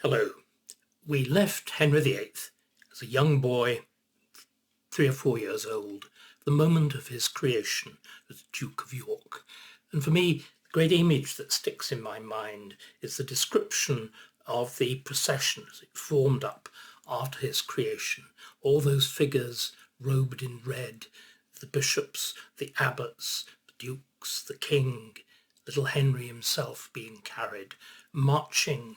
Hello. We left Henry VIII as a young boy, 3 or 4 years old, the moment of his creation as Duke of York. And for me, the great image that sticks in my mind is the description of the procession as it formed up after his creation. All those figures robed in red, the bishops, the abbots, the dukes, the king, little Henry himself being carried, marching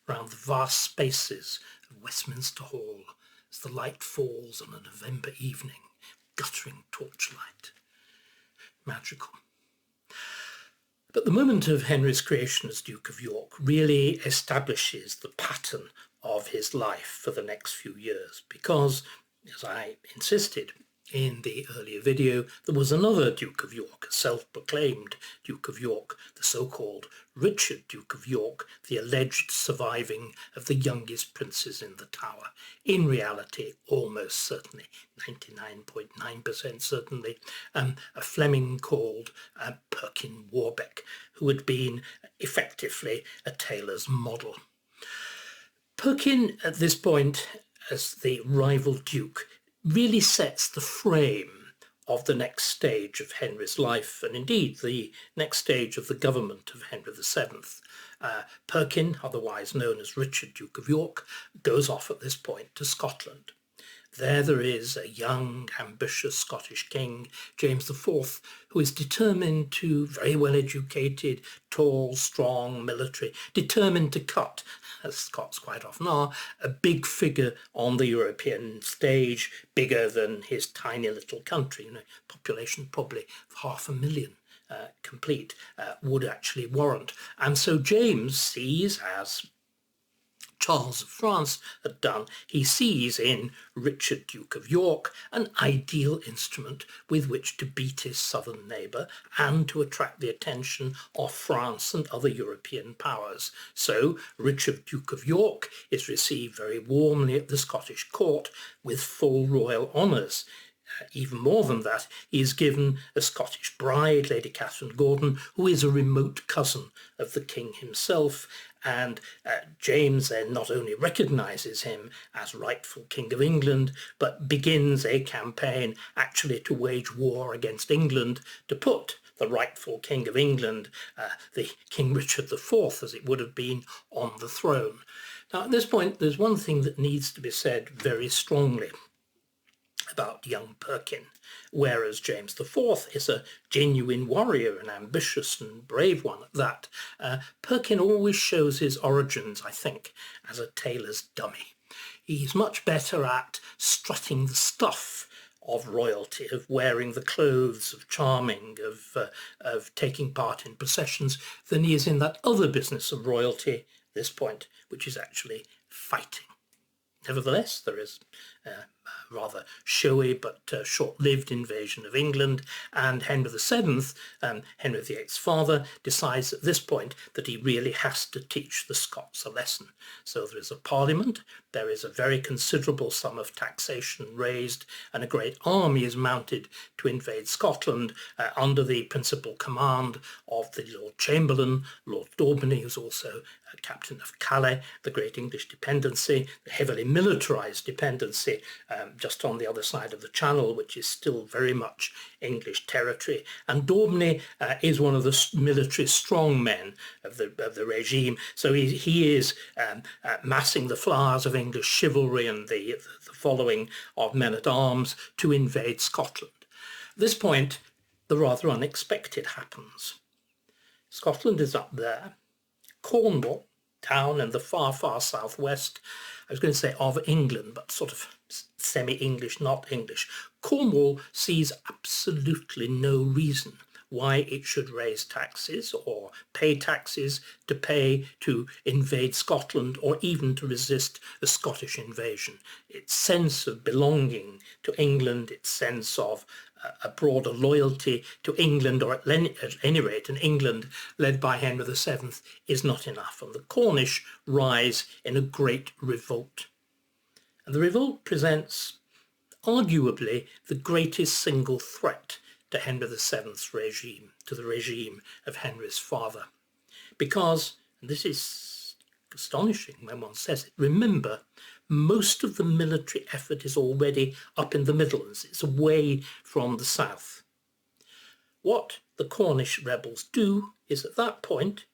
round the vast spaces of Westminster Hall as the light falls on a November evening, guttering torchlight. Magical. But the moment of Henry's creation as Duke of York really establishes the pattern of his life for the next few years, because, as I insisted in the earlier video, there was another Duke of York, a self-proclaimed Duke of York, the so-called Richard, Duke of York, the alleged surviving of the youngest princes in the Tower. In reality, almost certainly, 99.9% certainly, a Fleming called Perkin Warbeck, who had been effectively a tailor's model. Perkin, at this point, as the rival duke, really sets the frame of the next stage of Henry's life, and indeed the next stage of the government of Henry VII. Perkin, otherwise known as Richard, Duke of York, goes off at this point to Scotland. There is a young, ambitious Scottish king, James IV, who is determined to, very well educated, tall, strong, military, determined to cut, as Scots quite often are, a big figure on the European stage, bigger than his tiny little country, population probably of 500,000. Complete, would actually warrant. And so James sees, as Charles of France had done, he sees in Richard, Duke of York, an ideal instrument with which to beat his southern neighbour and to attract the attention of France and other European powers. So Richard, Duke of York, is received very warmly at the Scottish court with full royal honours. Even more than that, he is given a Scottish bride, Lady Catherine Gordon, who is a remote cousin of the king himself, and James then not only recognises him as rightful King of England, but begins a campaign actually to wage war against England to put the rightful King of England, the King Richard IV, as it would have been, on the throne. Now, at this point, there's one thing that needs to be said very strongly about young Perkin. Whereas James IV is a genuine warrior, an ambitious and brave one at that, Perkin always shows his origins, I think, as a tailor's dummy. He's much better at strutting the stuff of royalty, of wearing the clothes, of charming, of taking part in processions, than he is in that other business of royalty at this point, which is actually fighting. Nevertheless, there is a rather showy but short-lived invasion of England, and Henry VII, Henry VIII's father, decides at this point that he really has to teach the Scots a lesson. So there is a parliament, there is a very considerable sum of taxation raised, and a great army is mounted to invade Scotland under the principal command of the Lord Chamberlain, Lord Daubeny, who's also captain of Calais, the great English dependency, the heavily militarised dependency just on the other side of the Channel, which is still very much English territory. And Daubeny is one of the military strong men of the regime, so he is massing the flowers of English chivalry and the following of men-at-arms to invade Scotland. At this point, the rather unexpected happens. Scotland is up there. Cornwall, down in the far, far southwest, I was going to say of England, but sort of semi-English, not English. Cornwall sees absolutely no reason why it should raise taxes or pay taxes to invade Scotland or even to resist a Scottish invasion. Its sense of belonging to England, its sense of a broader loyalty to England, or at any rate an England led by Henry VII, is not enough, and the Cornish rise in a great revolt. And the revolt presents arguably the greatest single threat to Henry VII's regime, to the regime of Henry's father. Because, and this is astonishing when one says it. Remember, most of the military effort is already up in the Midlands. It's away from the south. What the Cornish rebels do is at that point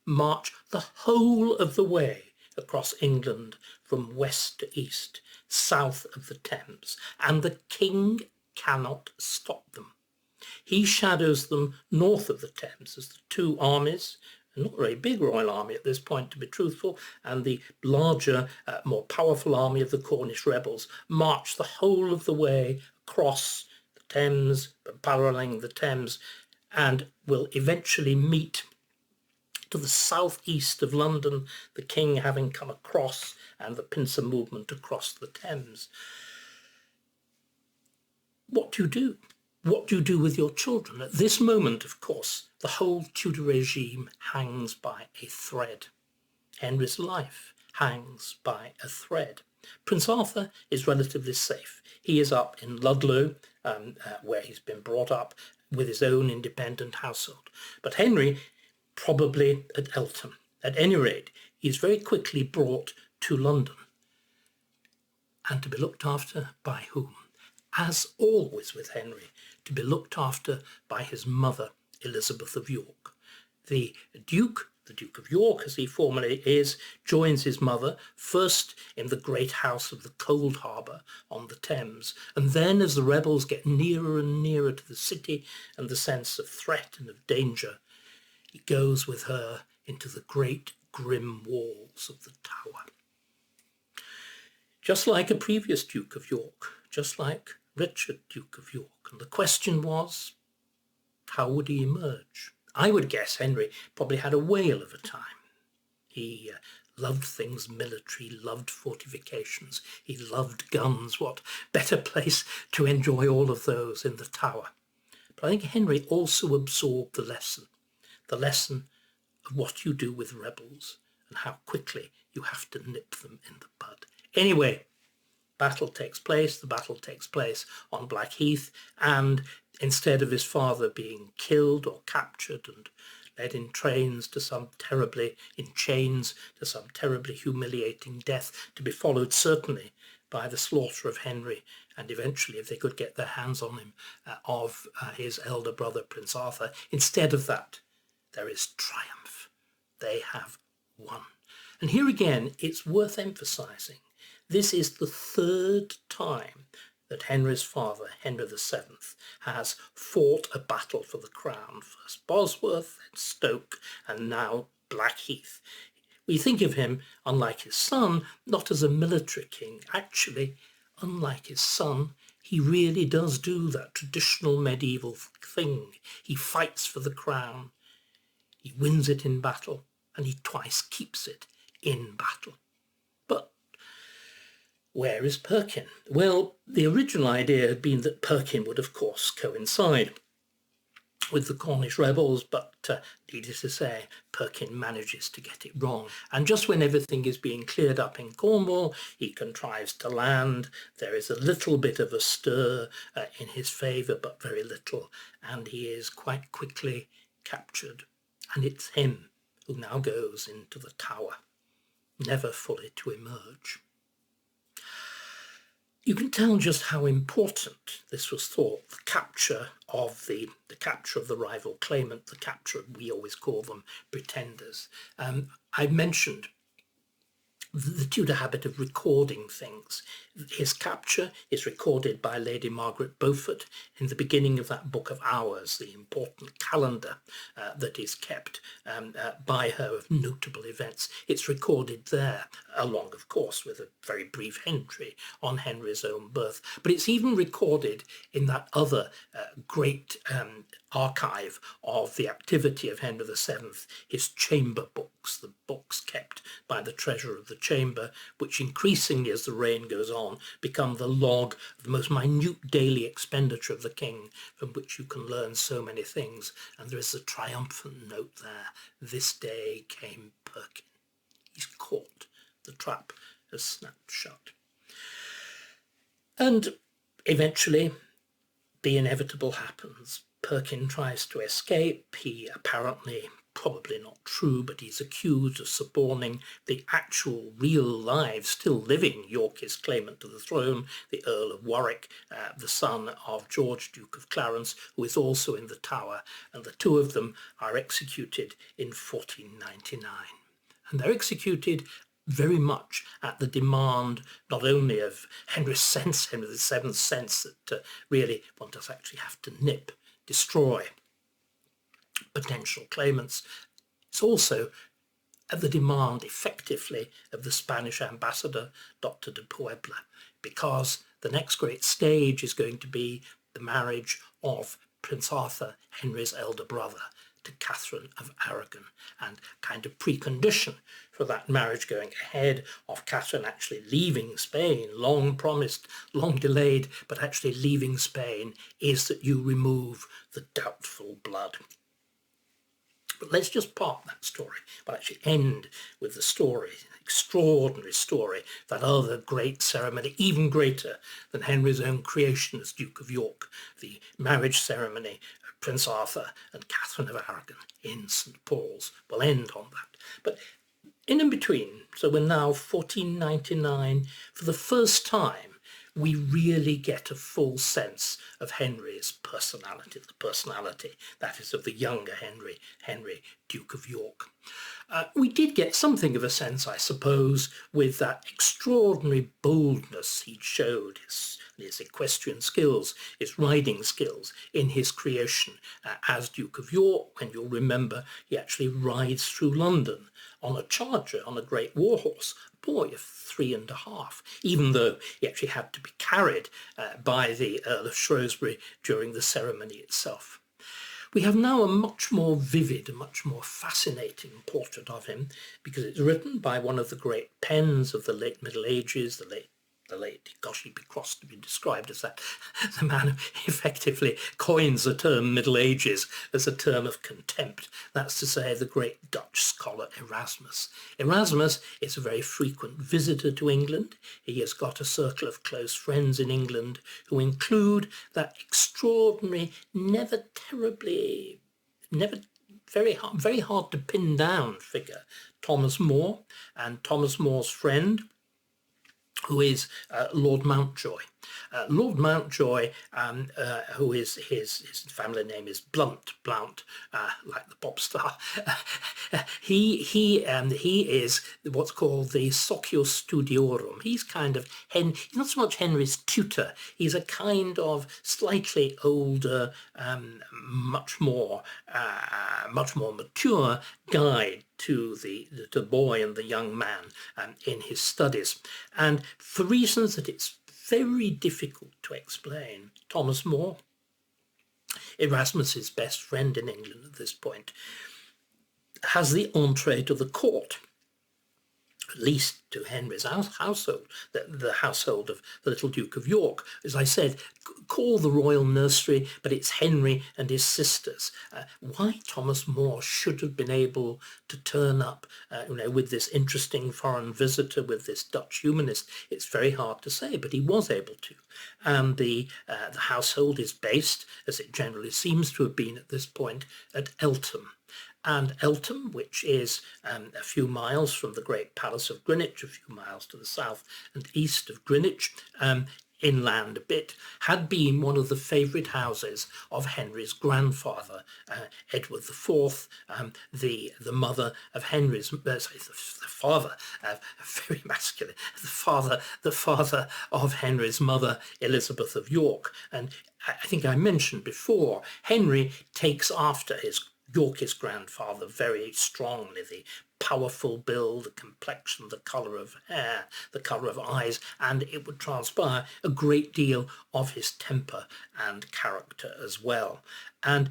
march the whole of the way across England from west to east, south of the Thames, and the king cannot stop them. He shadows them north of the Thames as the two armies, a not very big royal army at this point to be truthful, and the larger, more powerful army of the Cornish rebels march the whole of the way across the Thames, paralleling the Thames, and will eventually meet to the southeast of London, the king having come across, and the pincer movement across the Thames. What do you do? What do you do with your children? At this moment, of course, the whole Tudor regime hangs by a thread. Henry's life hangs by a thread. Prince Arthur is relatively safe. He is up in Ludlow, where he's been brought up with his own independent household. But Henry, probably at Eltham. At any rate, he is very quickly brought to London. And to be looked after by whom? As always with Henry, to be looked after by his mother, Elizabeth of York. The Duke of York, as he formerly is, joins his mother, first in the great house of the Cold Harbour on the Thames, and then as the rebels get nearer and nearer to the city and the sense of threat and of danger, he goes with her into the great grim walls of the Tower. Just like a previous Duke of York, just like Richard, Duke of York. And the question was, how would he emerge? I would guess Henry probably had a whale of a time. He loved things military, loved fortifications, he loved guns. What better place to enjoy all of those in the Tower? But I think Henry also absorbed the lesson of what you do with rebels and how quickly you have to nip them in the bud. Anyway, the battle takes place on Blackheath, and instead of his father being killed or captured and led in chains to some terribly humiliating death, to be followed certainly by the slaughter of Henry, and eventually, if they could get their hands on him, of his elder brother, Prince Arthur. Instead of that, there is triumph. They have won. And here again, it's worth emphasising, this is the third time that Henry's father, Henry VII, has fought a battle for the crown. First Bosworth, then Stoke, and now Blackheath. We think of him, unlike his son, not as a military king. Actually, unlike his son, he really does do that traditional medieval thing. He fights for the crown, he wins it in battle, and he twice keeps it in battle. But where is Perkin? Well, the original idea had been that Perkin would, of course, coincide with the Cornish rebels, but needless to say, Perkin manages to get it wrong. And just when everything is being cleared up in Cornwall, he contrives to land. There is a little bit of a stir in his favour, but very little, and he is quite quickly captured. And it's him who now goes into the Tower, never fully to emerge. You can tell just how important this was thought, the capture of the rival claimant, the capture, we always call them pretenders. I mentioned the Tudor habit of recording things. His capture is recorded by Lady Margaret Beaufort in the beginning of that Book of Hours, the important calendar that is kept by her of notable events. It's recorded there, along, of course, with a very brief entry on Henry's own birth. But it's even recorded in that other great archive of the activity of Henry VII, his chamber books, the books kept by the treasurer of the chamber, which increasingly, as the reign goes on, become the log of the most minute daily expenditure of the king, from which you can learn so many things. And there is a triumphant note there. This day came Perkin. He's caught. The trap has snapped shut. And eventually, the inevitable happens. Perkin tries to escape. He apparently probably not true, but he's accused of suborning the actual real live, still living Yorkist claimant to the throne, the Earl of Warwick, the son of George, Duke of Clarence, who is also in the Tower, and the two of them are executed in 1499. And they're executed very much at the demand not only of Henry VII's sense that really one does actually have to destroy potential claimants. It's also at the demand, effectively, of the Spanish ambassador, Dr de Puebla, because the next great stage is going to be the marriage of Prince Arthur, Henry's elder brother, to Catherine of Aragon, and kind of precondition for that marriage going ahead of Catherine actually leaving Spain, long promised, long delayed, but actually leaving Spain, is that you remove the doubtful blood. But let's just park that story, but actually end with the story, extraordinary story, that other great ceremony, even greater than Henry's own creation as Duke of York, the marriage ceremony of Prince Arthur and Catherine of Aragon in St. Paul's. We'll end on that. But in between, so we're now 1499, for the first time, we really get a full sense of Henry's personality, the personality, that is, of the younger Henry, Duke of York. We did get something of a sense, I suppose, with that extraordinary boldness he showed, his equestrian skills, his riding skills in his creation as Duke of York. When you'll remember, he actually rides through London on a charger, on a great warhorse, a boy of 3.5, even though he actually had to be carried by the Earl of Shrewsbury during the ceremony itself. We have now a much more vivid, a much more fascinating portrait of him, because it's written by one of the great pens of the late Middle Ages, the late, gosh, he'd be cross to be described as that, the man who effectively coins the term Middle Ages as a term of contempt. That's to say, the great Dutch scholar Erasmus. Erasmus is a very frequent visitor to England. He has got a circle of close friends in England who include that extraordinary, very hard to pin down figure, Thomas More, and Thomas More's friend, who is Lord Mountjoy. Lord Mountjoy, who is his family name is Blount, like the pop star. He is what's called the Socius Studiorum. He's kind of he's not so much Henry's tutor. He's a kind of slightly older, much more mature guide to the boy and the young man in his studies. And for reasons that it's very difficult to explain, Thomas More, Erasmus's best friend in England at this point, has the entree to the court, at least to Henry's household, the household of the little Duke of York. As I said, call the royal nursery, but it's Henry and his sisters. Why Thomas More should have been able to turn up with this interesting foreign visitor, with this Dutch humanist, it's very hard to say, but he was able to. And the household is based, as it generally seems to have been at this point, at Eltham. And Eltham, which is a few miles from the great Palace of Greenwich, a few miles to the south and east of Greenwich, inland a bit, had been one of the favourite houses of Henry's grandfather, Edward IV, the mother of Henry's, the father, very masculine, the father of Henry's mother, Elizabeth of York. And I think I mentioned before, Henry takes after his Yorkist grandfather very strongly, the powerful build, the complexion, the colour of hair, the colour of eyes, and it would transpire a great deal of his temper and character as well. And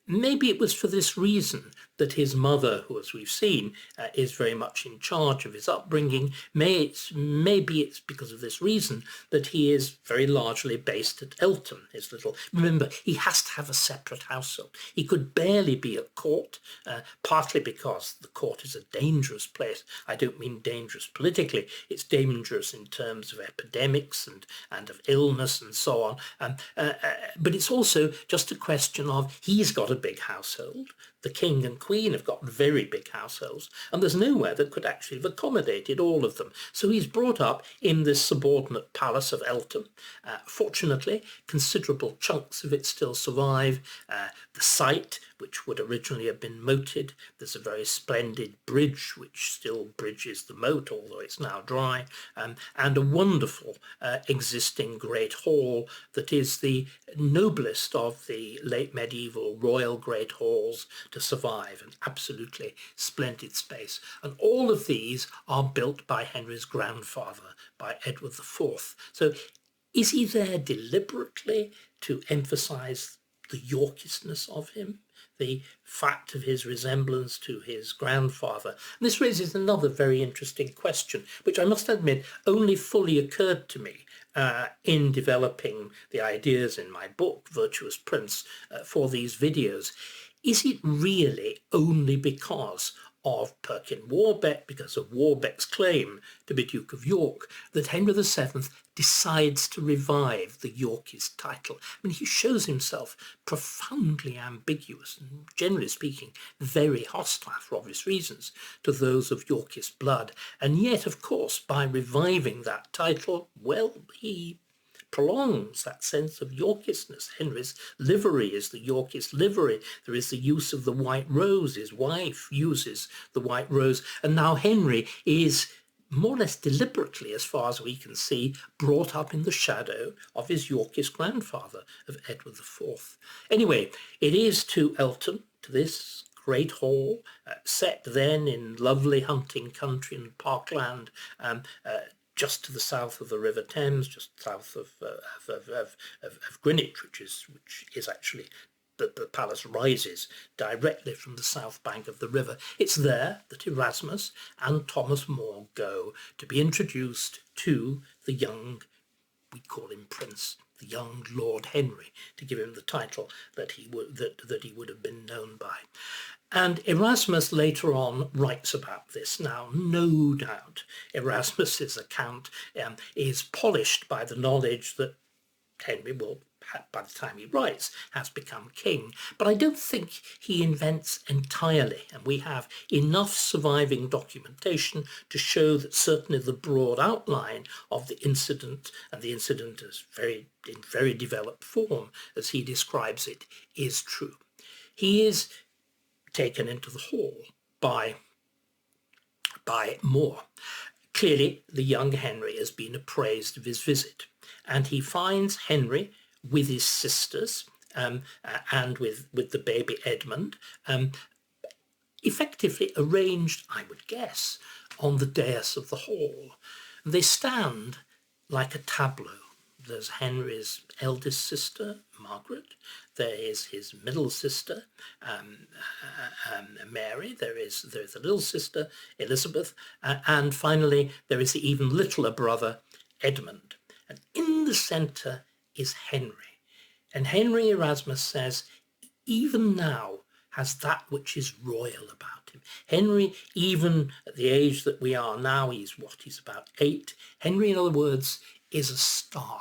maybe it was for this reason that his mother, who, as we've seen, is very much in charge of his upbringing. Maybe it's because of this reason that he is very largely based at Eltham, his little... Remember, he has to have a separate household. He could barely be at court, partly because the court is a dangerous place. I don't mean dangerous politically. It's dangerous in terms of epidemics and of illness and so on. But it's also just a question of he's got a big household, the king and queen have got very big households, and there's nowhere that could actually have accommodated all of them. So he's brought up in this subordinate palace of Eltham. Fortunately, considerable chunks of it still survive. The site, which would originally have been moated, there's a very splendid bridge which still bridges the moat, although it's now dry, and a wonderful existing great hall that is the noblest of the late medieval royal great halls to survive, an absolutely splendid space. And all of these are built by Henry's grandfather, by Edward IV. So is he there deliberately to emphasise the Yorkishness of him, the fact of his resemblance to his grandfather? And this raises another very interesting question, which I must admit only fully occurred to me in developing the ideas in my book, Virtuous Prince, for these videos. Is it really only because of Perkin Warbeck, because of Warbeck's claim to be Duke of York, that Henry VII decides to revive the Yorkist title? I mean, he shows himself profoundly ambiguous and, generally speaking, very hostile, for obvious reasons, to those of Yorkist blood. And yet, of course, by reviving that title, well, he prolongs that sense of Yorkishness. Henry's livery is the Yorkist livery. There is the use of the white rose. His wife uses the white rose. And now Henry is more or less deliberately, as far as we can see, brought up in the shadow of his Yorkist grandfather, of Edward IV. Anyway, it is to Eltham, to this great hall, set then in lovely hunting country and parkland, just to the south of the River Thames, just south of Greenwich, which is actually the palace rises directly from the south bank of the river. It's there that Erasmus and Thomas More go to be introduced to the young, we call him Prince, the young Lord Henry, to give him the title that he would have been known by. And Erasmus later on writes about this. Now, no doubt, Erasmus's account is polished by the knowledge that Henry will, by the time he writes, has become king. But I don't think he invents entirely, and we have enough surviving documentation to show that certainly the broad outline of the incident, and the incident is in very developed form, as he describes it, is true. He is taken into the hall by More. Clearly, the young Henry has been appraised of his visit, and he finds Henry with his sisters and with the baby Edmund, effectively arranged, I would guess, on the dais of the hall. They stand like a tableau. There's Henry's eldest sister, Margaret. There is his middle sister, Mary. There's a little sister, Elizabeth. And finally, there is the even littler brother, Edmund. And in the centre is Henry. And Henry, Erasmus says, even now has that which is royal about him. Henry, even at the age that we are now, he's about 8. Henry, in other words, is a star.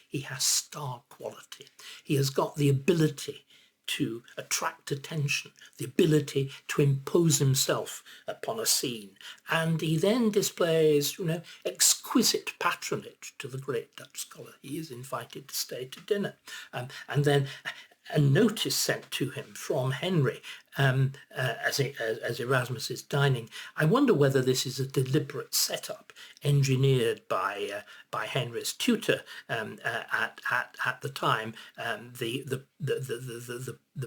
He has star quality. He has got the ability to attract attention, the ability to impose himself upon a scene. And he then displays, exquisite patronage to the great Dutch scholar. He is invited to stay to dinner. And then a notice sent to him from Henry as Erasmus is dining. I wonder whether this is a deliberate setup engineered by Henry's tutor at the time, the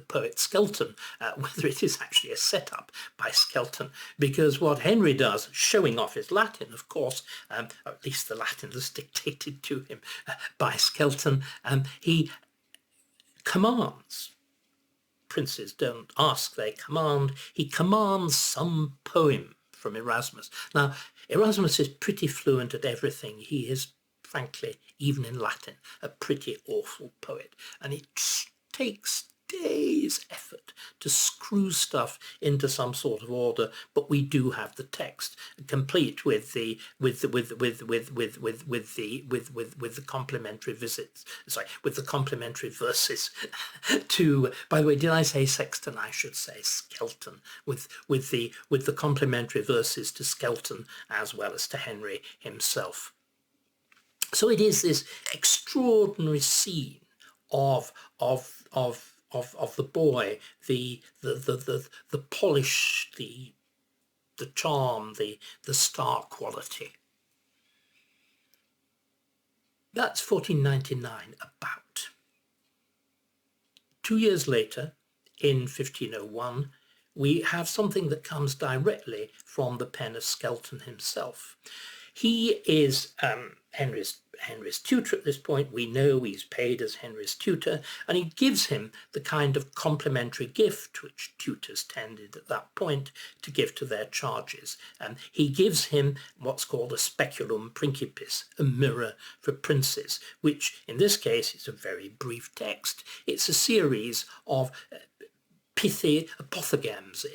poet Skelton, whether it is actually a setup by Skelton, because what Henry does, showing off his Latin, of course, or at least the Latin that's dictated to him by Skelton, he commands. Princes don't ask, they command. He commands some poem from Erasmus. Now, Erasmus is pretty fluent at everything. He is, frankly, even in Latin, a pretty awful poet. And it takes day's effort to screw stuff into some sort of order, but we do have the text complete with the complementary visits. Sorry, with the complementary verses to. By the way, did I say Sexton? I should say Skelton. With the complementary verses to Skelton as well as to Henry himself. So it is this extraordinary scene of the boy, the polish, the charm, the star quality. That's 1499 about. 2 years later, in 1501, we have something that comes directly from the pen of Skelton himself. He is Henry's tutor at this point. We know he's paid as Henry's tutor, and he gives him the kind of complimentary gift which tutors tended at that point to give to their charges. He gives him what's called a Speculum Principles, a mirror for princes, which in this case is a very brief text. It's a series of pithy apothegms,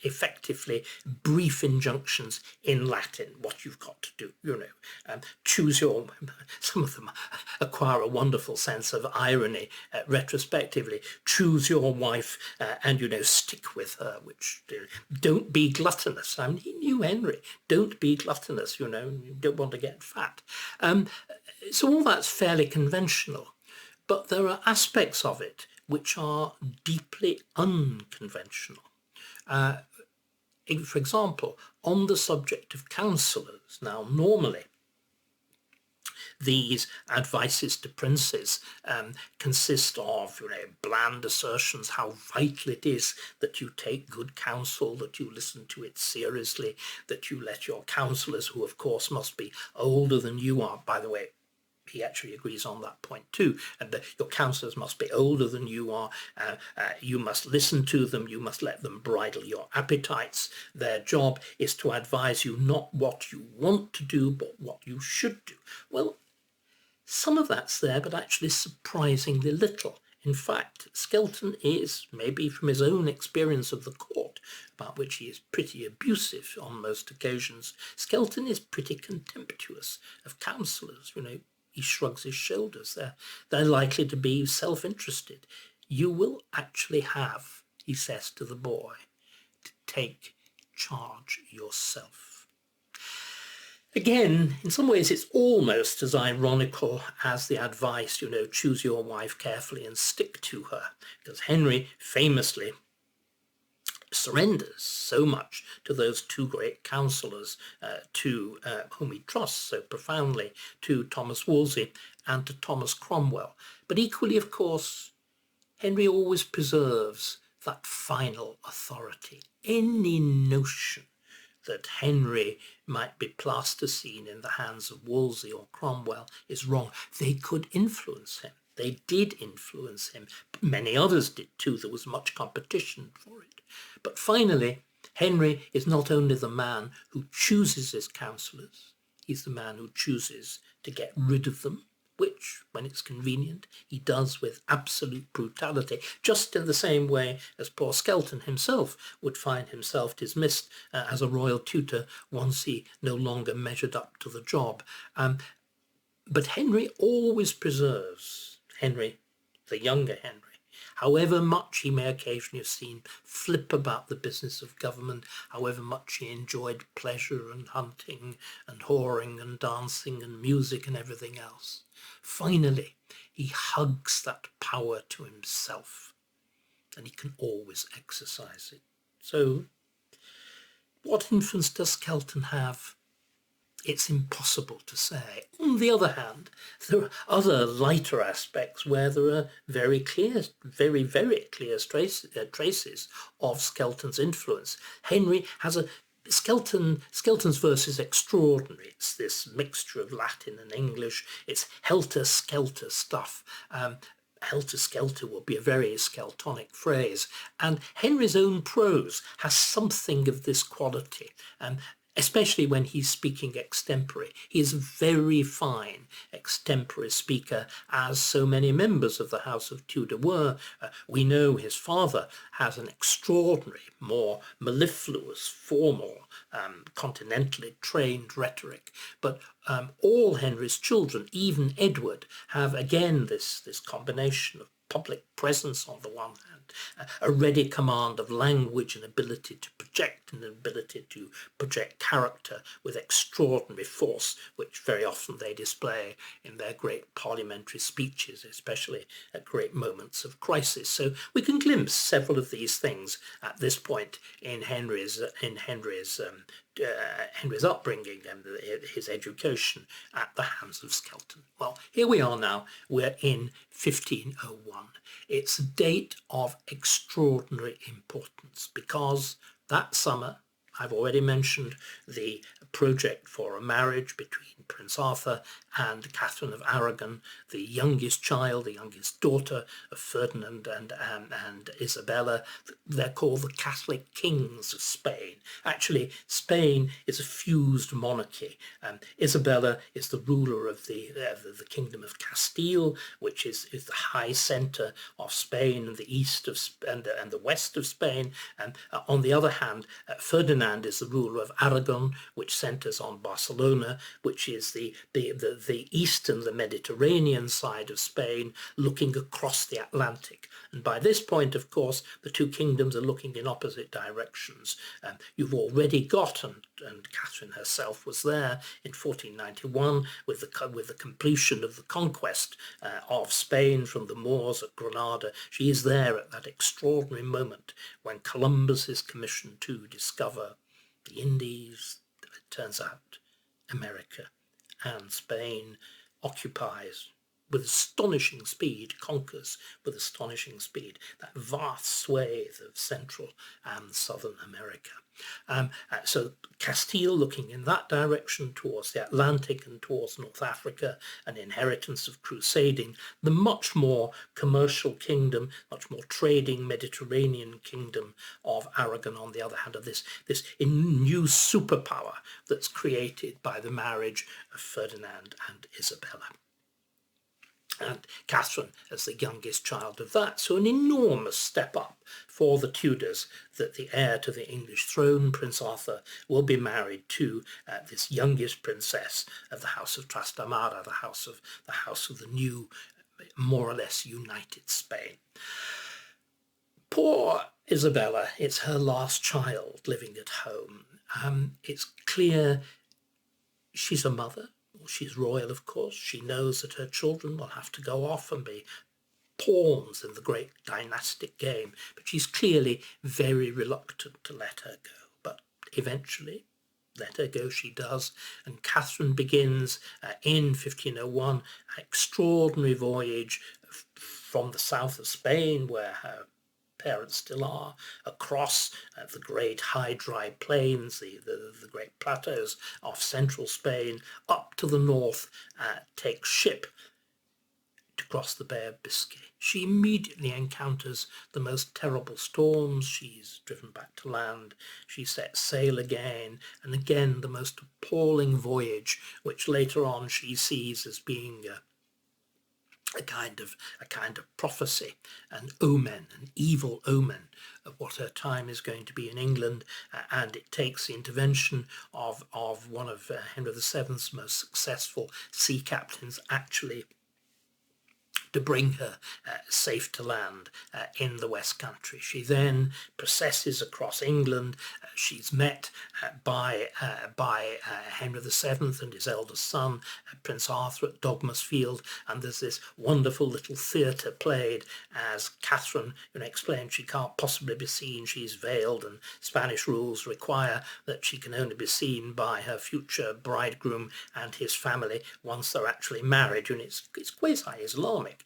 effectively brief injunctions in Latin, what you've got to do, choose your, some of them acquire a wonderful sense of irony retrospectively, choose your wife and, stick with her, which, don't be gluttonous. I mean, he knew Henry, don't be gluttonous, you don't want to get fat. So all that's fairly conventional, but there are aspects of it which are deeply unconventional. For example, on the subject of counsellors, now normally these advices to princes consist of bland assertions how vital it is that you take good counsel, that you listen to it seriously, that you let your counsellors, who of course must be older than you are, by the way, he actually agrees on that point too, and that your counsellors must be older than you are, you must listen to them, you must let them bridle your appetites. Their job is to advise you not what you want to do, but what you should do. Well, some of that's there, but actually surprisingly little. In fact, Skelton is, maybe from his own experience of the court, about which he is pretty abusive on most occasions, Skelton is pretty contemptuous of counsellors, He shrugs his shoulders. They're likely to be self-interested. You will actually have, he says to the boy, to take charge yourself. Again, in some ways it's almost as ironical as the advice, choose your wife carefully and stick to her. Because Henry famously surrenders so much to those two great counsellors to whom he trusts so profoundly, to Thomas Wolsey and to Thomas Cromwell. But equally, of course, Henry always preserves that final authority. Any notion that Henry might be plasticine in the hands of Wolsey or Cromwell is wrong. They could influence him. They did influence him. Many others did too. There was much competition for it. But finally, Henry is not only the man who chooses his counsellors, he's the man who chooses to get rid of them, which, when it's convenient, he does with absolute brutality, just in the same way as poor Skelton himself would find himself dismissed as a royal tutor once he no longer measured up to the job. But Henry always preserves, Henry, the younger Henry, however much he may occasionally have seen flip about the business of government, however much he enjoyed pleasure and hunting and whoring and dancing and music and everything else. Finally, he hugs that power to himself, and he can always exercise it. So, what influence does Skelton have? It's impossible to say. On the other hand, there are other lighter aspects where there are very clear, very, very clear traces of Skelton's influence. Henry has Skelton's verse is extraordinary. It's this mixture of Latin and English. It's helter-skelter stuff. Helter-skelter would be a very Skeltonic phrase. And Henry's own prose has something of this quality. especially when he's speaking extempore. He is a very fine extempore speaker, as so many members of the House of Tudor were. We know his father has an extraordinary, more mellifluous, formal, continentally trained rhetoric, but all Henry's children, even Edward, have again this combination of public presence on the one hand, a ready command of language and ability to project, and an ability to project character with extraordinary force, which very often they display in their great parliamentary speeches, especially at great moments of crisis. So we can glimpse several of these things at this point in Henry's upbringing and his education at the hands of Skelton. Well, here we are now. We're in 1501. It's a date of extraordinary importance because that summer, I've already mentioned the project for a marriage between Prince Arthur and Catherine of Aragon, the youngest child, the youngest daughter of Ferdinand and Isabella. They're called the Catholic kings of Spain. Actually, Spain is a fused monarchy. Isabella is the ruler of the kingdom of Castile, which is the high centre of Spain and the east of and the west of Spain. And on the other hand, Ferdinand is the ruler of Aragon, which centres on Barcelona, which is the eastern, the Mediterranean side of Spain, looking across the Atlantic. And by this point, of course, the two kingdoms are looking in opposite directions. You've already got, and Catherine herself was there in 1491 with the completion of the conquest of Spain from the Moors at Granada. She is there at that extraordinary moment when Columbus is commissioned to discover the Indies. It turns out America, and Spain occupies with astonishing speed, conquers with astonishing speed, that vast swathe of Central and Southern America. So Castile looking in that direction towards the Atlantic and towards North Africa, an inheritance of crusading, the much more commercial kingdom, much more trading Mediterranean kingdom of Aragon on the other hand, of this new superpower that's created by the marriage of Ferdinand and Isabella. And Catherine as the youngest child of that. So an enormous step up for the Tudors, that the heir to the English throne, Prince Arthur, will be married to this youngest princess of the House of Trastamara, the house of the new, more or less united Spain. Poor Isabella, it's her last child living at home. It's clear she's a mother. She's royal, of course. She knows that her children will have to go off and be pawns in the great dynastic game, but she's clearly very reluctant to let her go. But eventually, let her go she does, and Catherine begins in 1501 an extraordinary voyage from the south of Spain, where her parents still are, across the great high dry plains, the great plateaus of central Spain, up to the north, takes ship to cross the Bay of Biscay. She immediately encounters the most terrible storms. She's driven back to land. She sets sail again, and again the most appalling voyage, which later on she sees as being a kind of prophecy, an omen, an evil omen of what her time is going to be in England, and it takes the intervention of one of Henry VII's most successful sea captains actually to bring her safe to land in the West Country. She then processes across England. She's met by Henry VII and his eldest son, Prince Arthur, at Dogmas Field, and there's this wonderful little theatre played as Catherine explains she can't possibly be seen, she's veiled, and Spanish rules require that she can only be seen by her future bridegroom and his family once they're actually married, and it's quasi-Islamic.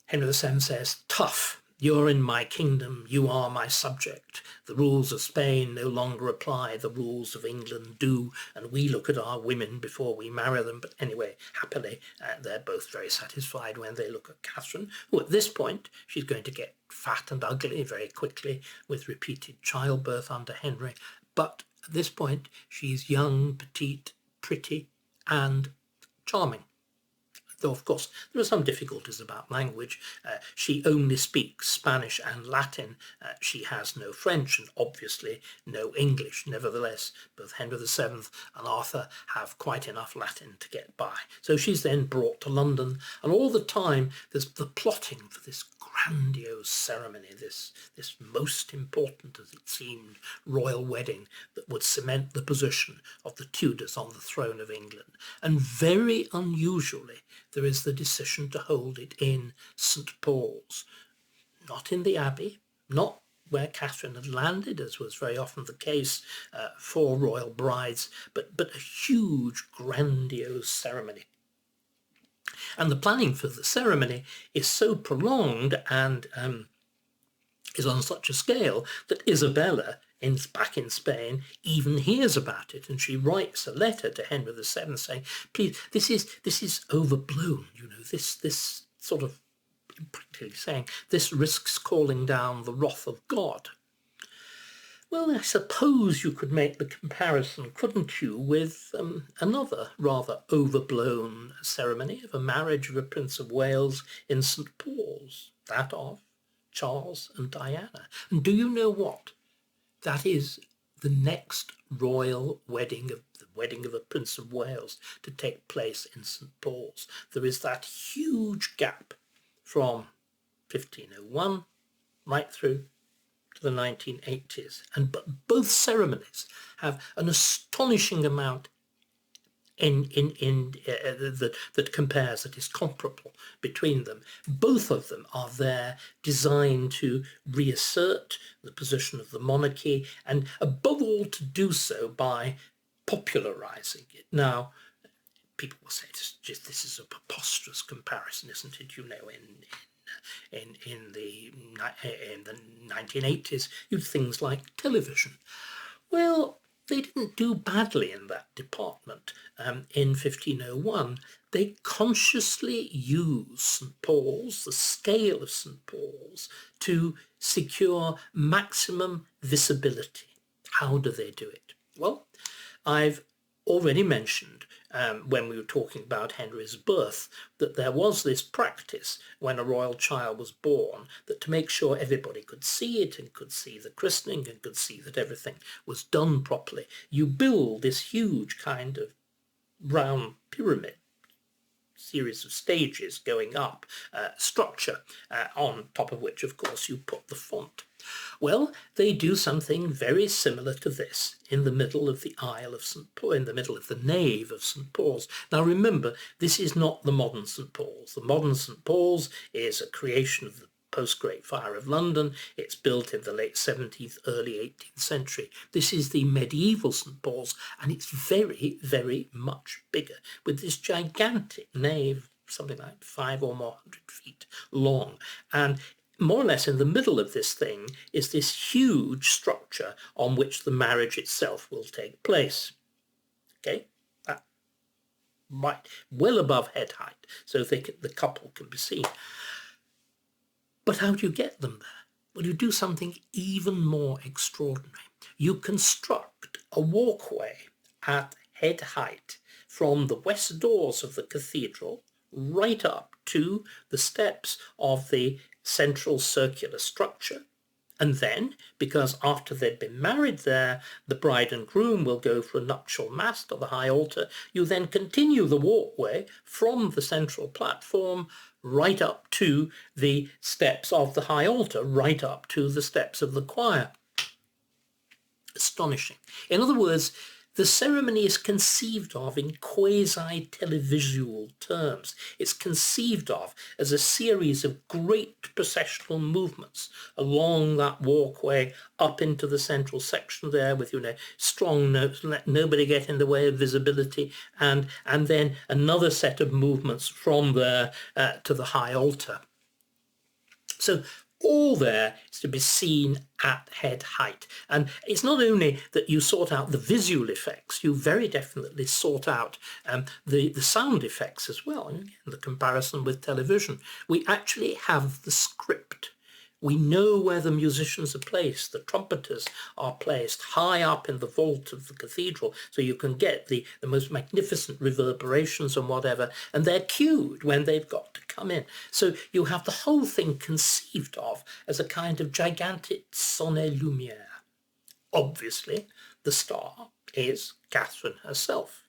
Henry VII says, "Tough, you're in my kingdom, you are my subject. The rules of Spain no longer apply, the rules of England do, and we look at our women before we marry them." But anyway, happily, they're both very satisfied when they look at Catherine, who at this point, she's going to get fat and ugly very quickly with repeated childbirth under Henry. but at this point she's young, petite, pretty, and charming. Though, of course, there are some difficulties about language. She only speaks Spanish and Latin. She has no French and obviously no English. Nevertheless, both Henry VII and Arthur have quite enough Latin to get by. So she's then brought to London, and all the time there's the plotting for this grandiose ceremony, this most important, as it seemed, royal wedding that would cement the position of the Tudors on the throne of England. And very unusually, there is the decision to hold it in St. Paul's, not in the Abbey, not where Catherine had landed, as was very often the case for royal brides, but a huge, grandiose ceremony. And the planning for the ceremony is so prolonged and is on such a scale that Isabella, back in Spain, even hears about it, and she writes a letter to Henry VII saying, please, this is overblown, this sort of, practically saying, this risks calling down the wrath of God. Well, I suppose you could make the comparison, couldn't you, with another rather overblown ceremony of a marriage of a Prince of Wales in St. Paul's, that of Charles and Diana. And do you know what? That is the next royal wedding, the wedding of a Prince of Wales, to take place in St. Paul's. There is that huge gap from 1501 right through to the 1980s. And both ceremonies have an astonishing amount that compares, that is comparable between them. Both of them are there designed to reassert the position of the monarchy, and above all to do so by popularising it. Now, people will say this is a preposterous comparison, isn't it? In the 1980s, you had things like television. Well, they didn't do badly in that department. In 1501, they consciously used St. Paul's, the scale of St. Paul's, to secure maximum visibility. How do they do it? Well, I've already mentioned when we were talking about Henry's birth, that there was this practice when a royal child was born, that to make sure everybody could see it and could see the christening and could see that everything was done properly, you build this huge kind of round pyramid, series of stages going up, structure, on top of which, of course, you put the font. Well, they do something very similar to this in the middle of the aisle of St. Paul, in the middle of the nave of St. Paul's. Now remember, this is not the modern St. Paul's. The modern St. Paul's is a creation of the post-Great Fire of London. It's built in the late 17th, early 18th century. This is the medieval St. Paul's, and it's very, very much bigger, with this gigantic nave, something like 500 or more feet long. And more or less in the middle of this thing is this huge structure on which the marriage itself will take place. Okay? Right, well above head height, so the couple can be seen. But how do you get them there? Well, you do something even more extraordinary. You construct a walkway at head height from the west doors of the cathedral right up to the steps of the central circular structure. And then, because after they'd been married there, the bride and groom will go for a nuptial mass to the high altar, you then continue the walkway from the central platform right up to the steps of the high altar, right up to the steps of the choir. Astonishing. In other words, the ceremony is conceived of in quasi-televisual terms. It's conceived of as a series of great processional movements along that walkway up into the central section there with, strong notes, let nobody get in the way of visibility, and then another set of movements from there to the high altar. So all there is to be seen at head height. And it's not only that you sort out the visual effects, you very definitely sort out the sound effects as well. And again, the comparison with television. We actually have the script. We know where the musicians are placed. The trumpeters are placed high up in the vault of the cathedral, so you can get the most magnificent reverberations and whatever, and they're cued when they've got to come in. So you have the whole thing conceived of as a kind of gigantic sonnet lumière. Obviously, the star is Catherine herself.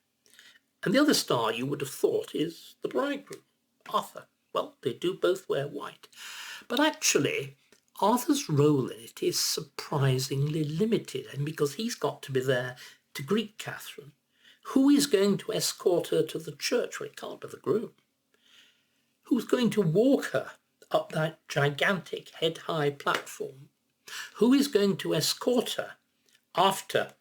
And the other star you would have thought is the bridegroom, Arthur. Well, they do both wear white. But actually, Arthur's role in it is surprisingly limited, and because he's got to be there to greet Catherine. Who is going to escort her to the church? Well, it can't be the groom. Who's going to walk her up that gigantic head-high platform? Who is going to escort her after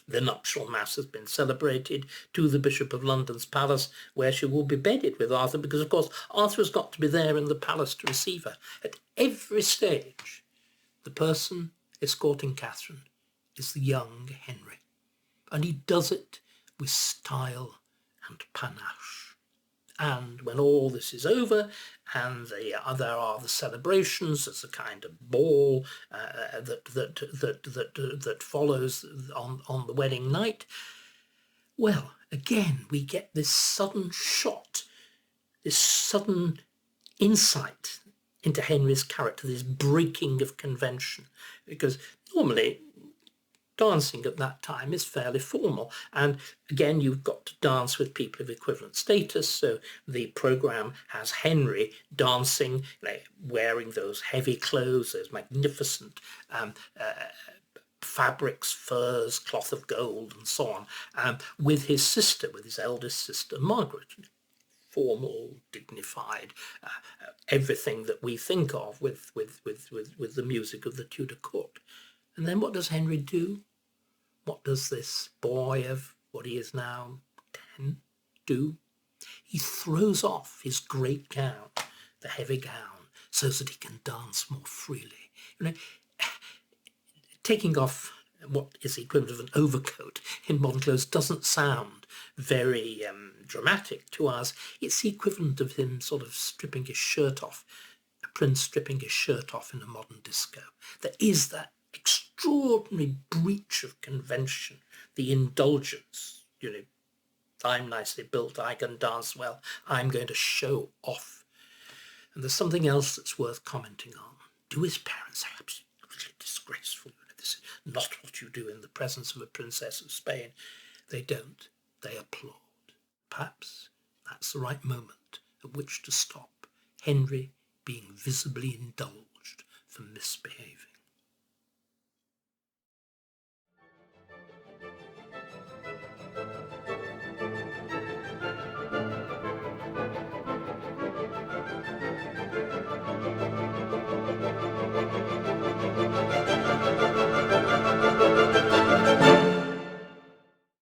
the nuptial mass has been celebrated to the Bishop of London's palace, where she will be bedded with Arthur, because, of course, Arthur has got to be there in the palace to receive her. At every stage, the person escorting Catherine is the young Henry, and he does it with style and panache. And when all this is over, and there are the celebrations, there's a kind of ball that follows on the wedding night. Well, again, we get this sudden shot, this sudden insight into Henry's character, this breaking of convention, because normally dancing at that time is fairly formal, and again you've got to dance with people of equivalent status, so the programme has Henry dancing, wearing those heavy clothes, those magnificent fabrics, furs, cloth of gold and so on, with his sister, with his eldest sister Margaret. Formal, dignified, everything that we think of with the music of the Tudor court. And then what does Henry do? What does this boy of what he is now, 10, do? He throws off his great gown, the heavy gown, so that he can dance more freely. Taking off what is the equivalent of an overcoat in modern clothes doesn't sound very dramatic to us. It's the equivalent of him sort of stripping his shirt off, a prince stripping his shirt off in a modern disco. There is that extraordinary breach of convention, the indulgence, I'm nicely built, I can dance well, I'm going to show off. And there's something else that's worth commenting on. Do his parents say, absolutely disgraceful, this is not what you do in the presence of a princess of Spain? They don't, they applaud. Perhaps that's the right moment at which to stop Henry being visibly indulged for misbehaving.